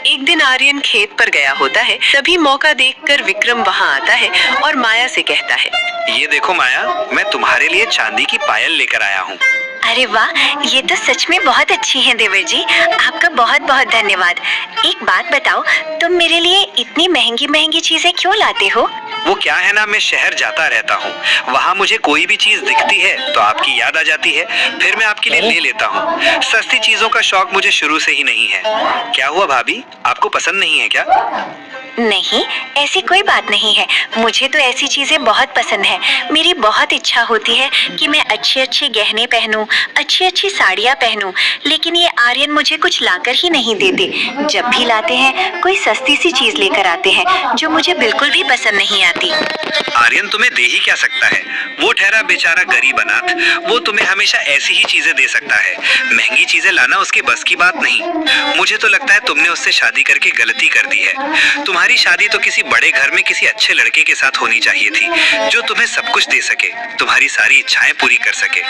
एक दिन आर्यन खेत पर गया होता है। तभी मौका देखकर विक्रम वहाँ आता है और माया से कहता है, ये देखो माया, मैं तुम्हारे लिए चांदी की पायल लेकर आया हूँ। अरे वाह, ये तो सच में बहुत अच्छी है देवर जी, आपका बहुत बहुत धन्यवाद। एक बात बताओ, तुम मेरे लिए इतनी महंगी महंगी चीजें क्यों लाते हो? वो क्या है ना, मैं शहर जाता रहता हूँ, वहाँ मुझे कोई भी चीज दिखती है तो आपकी याद आ जाती है, फिर मैं आपके लिए ले लेता हूँ। सस्ती चीजों का शौक मुझे शुरू से ही नहीं है। क्या हुआ भाभी, आपको पसंद नहीं है क्या? नहीं, ऐसी कोई बात नहीं है, मुझे तो ऐसी चीजें बहुत पसंद है। मेरी बहुत इच्छा होती है कि मैं अच्छे अच्छे गहने पहनूं, अच्छी अच्छी साड़ियाँ पहनूं, लेकिन ये आर्यन मुझे कुछ लाकर ही नहीं देते। जब भी लाते हैं कोई सस्ती सी चीज लेकर आते हैं जो मुझे बिल्कुल भी पसंद नहीं आती। आर्यन तुम्हें दे ही क्या सकता है, वो ठहरा बेचारा गरीब अनाथ, वो तुम्हें हमेशा ऐसी ही चीजें दे सकता है। महंगी चीजें लाना उसकी बस की बात नहीं। मुझे तो लगता है तुमने उससे शादी करके गलती कर दी है। तुम्हारी शादी तो किसी बड़े घर में किसी अच्छे लड़के के साथ होनी चाहिए थी, जो तुम्हें सब कुछ दे सके, तुम्हारी सारी इच्छाएं पूरी कर सके।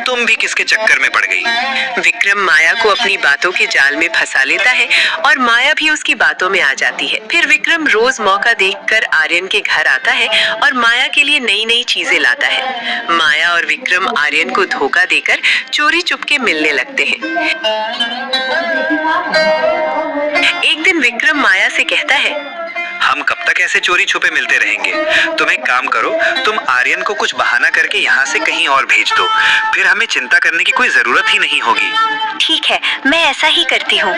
तुम भी किसके चक्कर में पड़ गई? विक्रम माया को अपनी बातों के जाल में फंसा लेता है और माया भी उसकी बातों में आ जाती है। फिर विक्रम रोज मौका देखकर आर्यन के घर आता है और माया के लिए नई नई चीजें लाता है। माया और विक्रम आर्यन को धोखा देकर चोरी चुपके मिलने लगते हैं। एक दिन विक्रम माया से कहता है, हम कब तक ऐसे चोरी छुपे मिलते रहेंगे? तुम एक काम करो, तुम आर्यन को कुछ बहाना करके यहाँ से कहीं और भेज दो, फिर हमें चिंता करने की कोई जरूरत ही नहीं होगी। ठीक है, मैं ऐसा ही करती हूँ।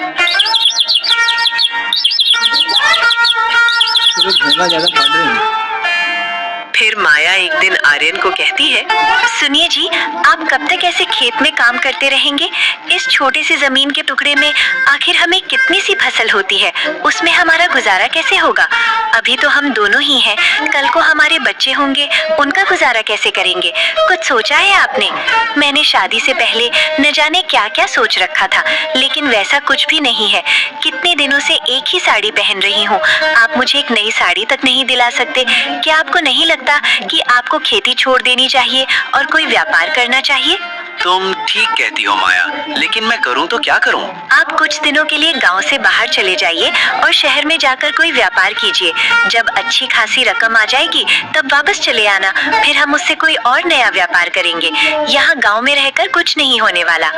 फिर माया एक दिन आर्यन को कहती है, सुनिए जी, आप कब तक ऐसे खेत में काम करते रहेंगे? इस छोटी सी जमीन के टुकड़े में आखिर हमें कितनी सी फसल होती है, उसमें हमारा गुजारा कैसे होगा? अभी तो हम दोनों ही हैं, कल को हमारे बच्चे होंगे, उनका गुजारा कैसे करेंगे? कुछ सोचा है आपने? मैंने शादी से पहले न जाने क्या क्या सोच रखा था, लेकिन वैसा कुछ भी नहीं है। कितने दिनों से एक ही साड़ी पहन रही हूँ, आप मुझे एक नई साड़ी तक नहीं दिला सकते? क्या आपको नहीं लगता कि आपको खेती छोड़ देनी चाहिए और कोई व्यापार करना चाहिए? तुम ठीक कहती हो माया, लेकिन मैं करूं तो क्या करूं? आप कुछ दिनों के लिए गांव से बाहर चले जाइए और शहर में जाकर कोई व्यापार कीजिए। जब अच्छी खासी रकम आ जाएगी तब वापस चले आना, फिर हम उससे कोई और नया व्यापार करेंगे। यहाँ गांव में रहकर कुछ नहीं होने वाला।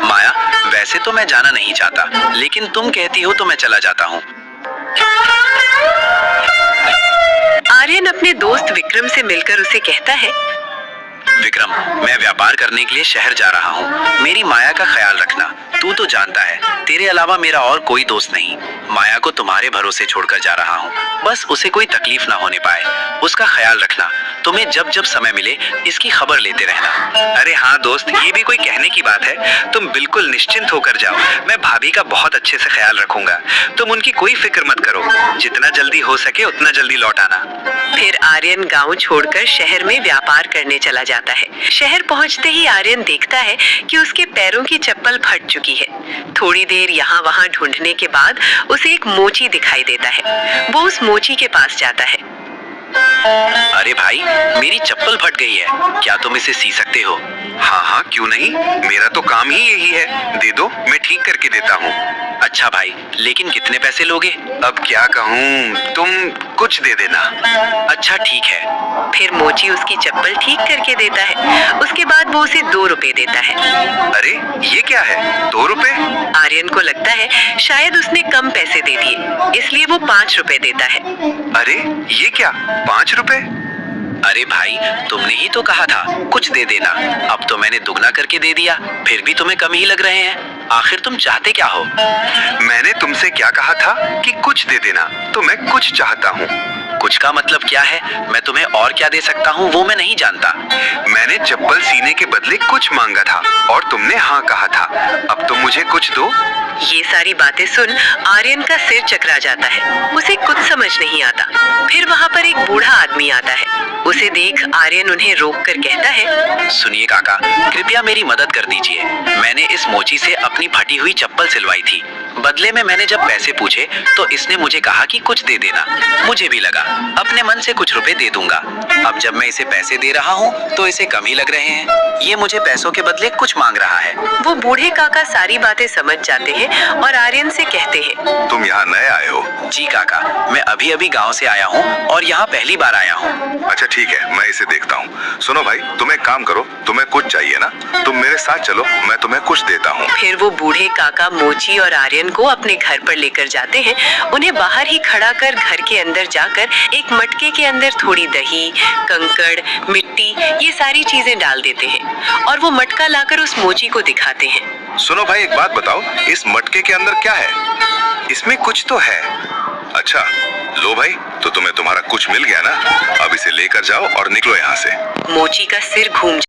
माया, वैसे तो मैं जाना नहीं चाहता, लेकिन तुम कहती हो तो मैं चला जाता हूँ। आर्यन अपने दोस्त विक्रम से मिलकर उसे कहता है, विक्रम, मैं व्यापार करने के लिए शहर जा रहा हूँ, मेरी माया का ख्याल रखना। तू तो जानता है, तेरे अलावा मेरा और कोई दोस्त नहीं। माया को तुम्हारे भरोसे छोड़कर जा रहा हूँ, बस उसे कोई तकलीफ ना होने पाए, उसका ख्याल रखना। तुम्हें जब जब समय मिले इसकी खबर लेते रहना। अरे हाँ दोस्त, ये भी कोई कहने की बात है? तुम बिल्कुल निश्चिंत होकर जाओ, मैं भाभी का बहुत अच्छे से ख्याल रखूंगा। तुम उनकी कोई फिक्र मत करो, जितना जल्दी हो सके उतना जल्दी लौट आना। फिर आर्यन गांव छोड़कर शहर में व्यापार करने चला जाता है। शहर पहुंचते ही आर्यन देखता है कि उसके पैरों की चप्पल फट चुकी है। थोड़ी देर यहाँ वहाँ ढूंढने के बाद उसे एक मोची दिखाई देता है। वो उस मोची के पास जाता है। अरे भाई, मेरी चप्पल फट गई है, क्या तुम इसे सी सकते हो? हाँ हाँ, क्यों नहीं, मेरा तो काम ही यही है। दे दो, मैं ठीक करके देता हूँ। अच्छा भाई, लेकिन कितने पैसे लोगे? अब क्या कहूँ, तुम कुछ दे देना। अच्छा ठीक है। फिर मोची उसकी चप्पल ठीक करके देता है। उसके बाद वो उसे 2 रुपए देता है। अरे ये क्या है, 2 रुपए? आर्यन को लगता है शायद उसने कम पैसे दे दिए, इसलिए वो 5 रुपए देता है। अरे ये क्या, 5 रुपए? अरे भाई, तुमने ही तो कहा था कुछ दे देना, अब तो मैंने दुगना करके दे दिया, फिर भी तुम्हें कम ही लग रहे हैं। आखिर तुम चाहते क्या हो? मैंने तुमसे क्या कहा था कि कुछ दे देना, तो मैं कुछ चाहता हूँ। कुछ का मतलब क्या है? मैं तुम्हें और क्या दे सकता हूँ वो मैं नहीं जानता। मैंने चप्पल सीने के बदले कुछ मांगा था और तुमने हाँ कहा था, अब तुम मुझे कुछ दो। ये सारी बातें सुन आर्यन का सिर चकरा जाता है, उसे कुछ समझ नहीं आता। फिर वहाँ पर एक बूढ़ा आदमी आता है। उसे देख आर्यन उन्हें रोक कर कहता है, सुनिए काका, कृपया मेरी मदद कर दीजिए। मैंने इस मोची से अपनी फटी हुई चप्पल सिलवाई थी, बदले में मैंने जब पैसे पूछे तो इसने मुझे कहा कि कुछ दे देना। मुझे भी लगा अपने मन से कुछ रुपए दे दूंगा। अब जब मैं इसे पैसे दे रहा हूँ तो इसे कम ही लग रहे हैं। ये मुझे पैसों के बदले कुछ मांग रहा है। वो बूढ़े काका सारी बातें समझ जाते हैं और आर्यन से कहते हैं, यहाँ नए आए हो? जी काका, मैं अभी अभी गांव से आया हूँ और यहाँ पहली बार आया हूँ। अच्छा ठीक है, मैं इसे देखता हूँ। सुनो भाई, तुम एक काम करो, तुम्हें कुछ चाहिए ना, तुम मेरे साथ चलो, मैं तुम्हें कुछ देता हूँ। फिर वो बूढ़े काका मोची और आर्यन को अपने घर पर लेकर जाते हैं। उन्हें बाहर ही खड़ा कर घर के अंदर जाकर एक मटके के अंदर थोड़ी दही, कंकड़, मिट्टी, ये सारी चीजें डाल देते हैं और वो मटका लाकर उस मोची को दिखाते हैं। सुनो भाई, एक बात बताओ, इस मटके के अंदर क्या है? इसमें कुछ तो है। अच्छा, लो भाई, तो तुम्हें तुम्हारा कुछ मिल गया ना, अब इसे लेकर जाओ और निकलो यहाँ से। मोची का सिर घूम